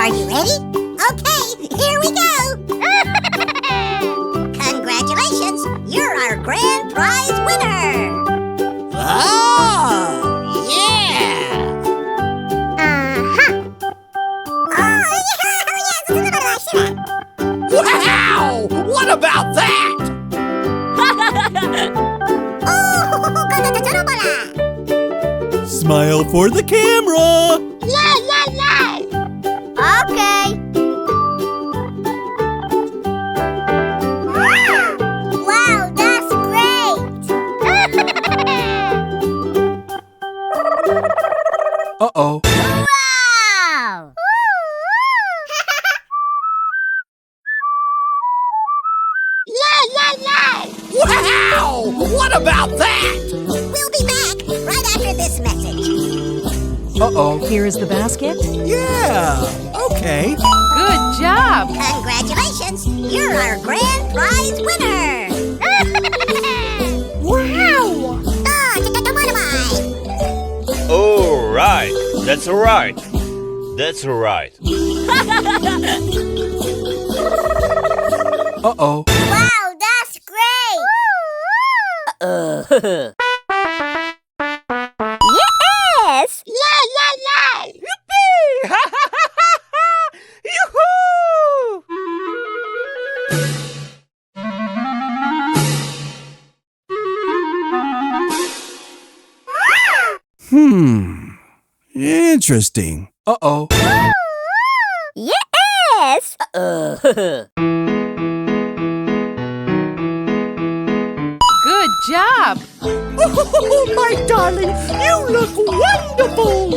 Are you ready? Okay, here we go! Congratulations! You're our grand prize winner! Oh, yeah! Wow! What about that? Smile for the camera! Okay! Wow, that's great! Uh-oh. Wow! Wow! What about that? We'll be back right after this message. Uh-oh. Here is the basket. Yeah! Okay. Good job! Congratulations! You're our grand prize winner! Wow! All right. That's all right. That's all right. Uh-oh. Wow, that's great! Yes! Yippee! Ha ha ha ha ha! Yoo-hoo! Interesting. Uh-oh. Yes! Good job! Oh, my darling, you look wonderful!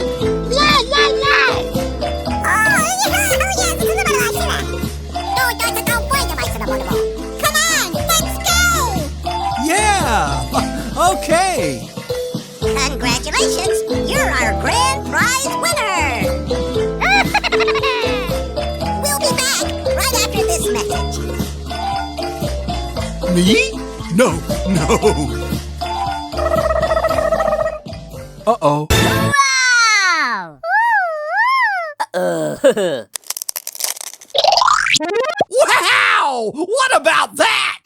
Come on, let's go! Yeah! Okay. Congratulations! You're our grand prize winner! We'll be back right after this message. Me? No, no. Uh-oh. Wow! Wow! What about that?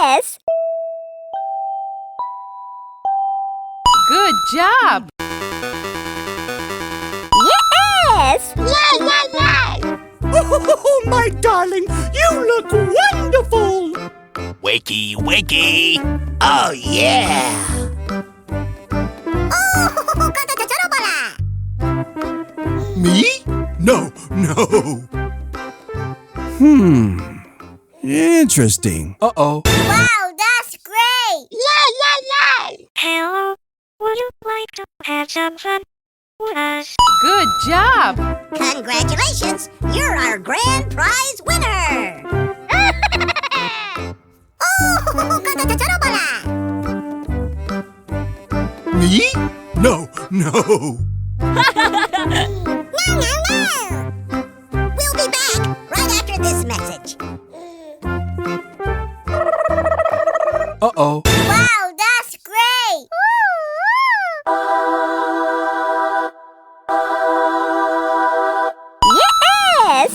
Yes! Good job! Yes! Oh, my darling, you look wonderful! Wakey, wakey. Oh, yeah. Me? No, no. Interesting. Uh-oh. Wow, that's great! Hello, would you like to have some fun with us? Good job! Congratulations! You're our grand prize winner! Me? No, no. We'll be back right after this message. Uh-oh. Wow, that's great! Yes!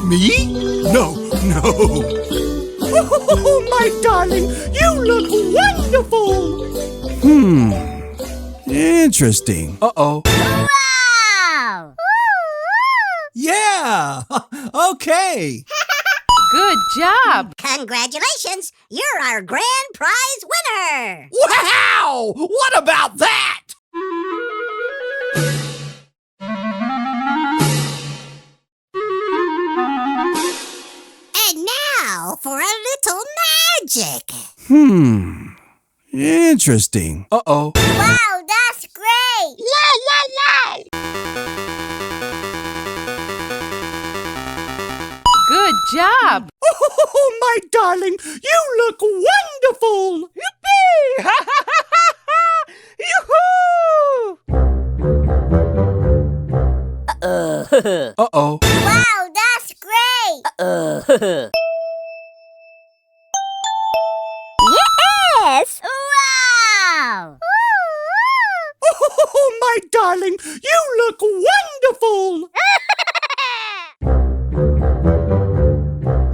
Me? No, no. Oh, my darling, you look wonderful! Interesting. Uh-oh. Wow! Yeah! Okay. Good job! Congratulations! You're our grand prize winner! Wow! What about that? And now for a little magic! Interesting. Uh-oh. Wow, that's great! Good job! Oh, my darling, you look wonderful! Yippee! Ha ha ha ha ha! Yoo-hoo! Uh-oh. Wow, that's great! Yes! Wow! Oh, my darling, you look wonderful!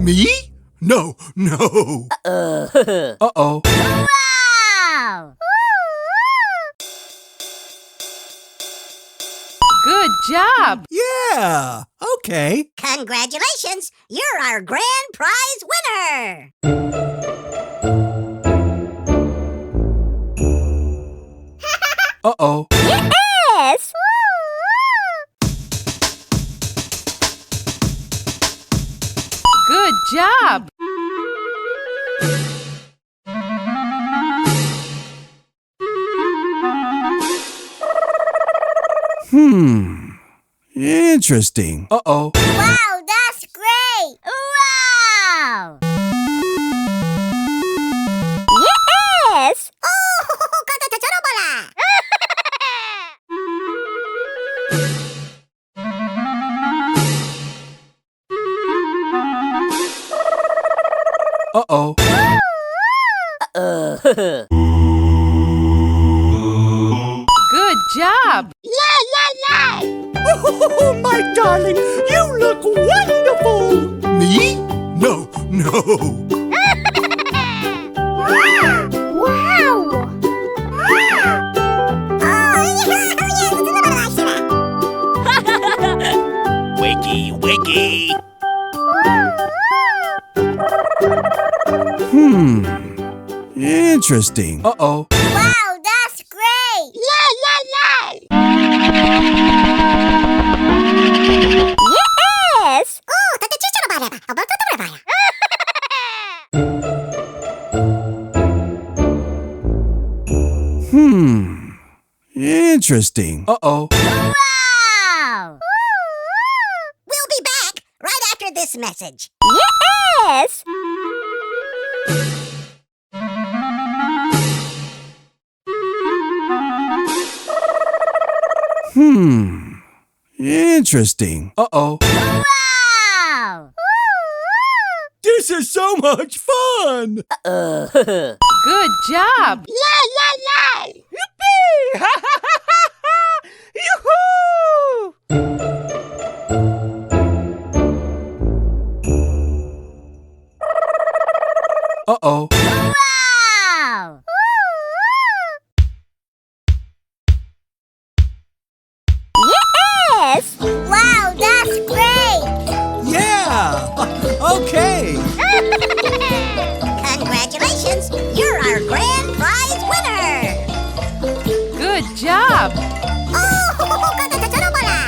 Me? No, no. Uh-oh. Wow! Good job. Yeah. Okay. Congratulations! You're our grand prize winner! Uh-oh. Yes! Good job. Interesting. Uh-oh. Wow, that's great! Wow! Yes! Oh, contestant pala! Uh-oh. Good job. Oh, my darling, you look wonderful! Me? No, no. Wow! Wakey, wakey. Interesting. Uh-oh. Wow, that's great! Yes! Oh, Interesting. Uh-oh. wow! We'll be back right after this message. Yes! Interesting. Uh-oh. Wow! This is so much fun! Good job. Yippee! Ha ha ha ha! Yoo-hoo! Uh-oh. Wow! Yes! Wow, that's great! Yeah. Okay. Congratulations! You're our grand prize winner! Good job. Oh, contestant pala!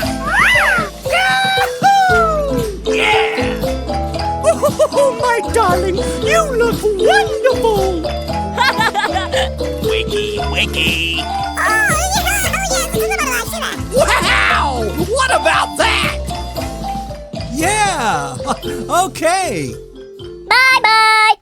Oh, my darling, you look wonderful! Wakey, wakey. Wow! What about that? Yeah. Okay. Bye-bye!